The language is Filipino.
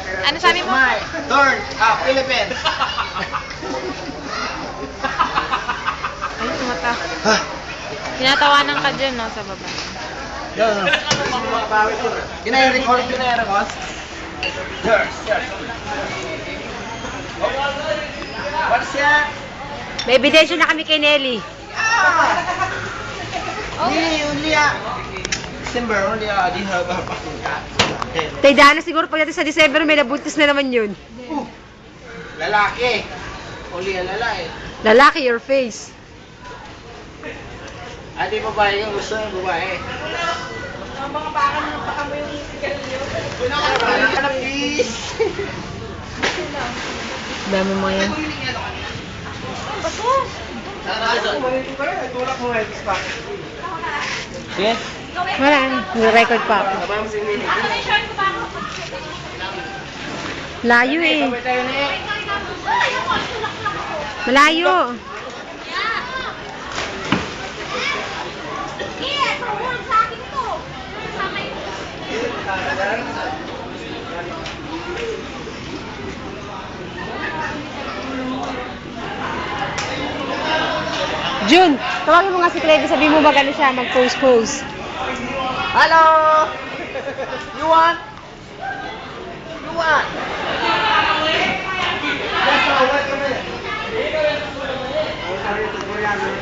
Ano sabi mo? Turn up, Philippines. Ay, tinatawanan ka dyan, no, sa baba. Yan, Ina-record ko na yan, boss. Cheers. What's that? May ebidensya na kami kay Nelly. Only December, only di haba fucking cat. Tay Dana siguro pagdating sa December may nabuntis na naman yun. Lalaki. Only ang lalaki. Lalaki, your face. Adi babae yung gusto yung babae. Mga baka mo yung sigarilyo. Please. Dami mo yan. Yes. Wala, record pa ako. Layo eh. Malayo. Jun, tawagin mo nga si Clevie, sabihin mo magano siya, mag-pose-pose. Hello!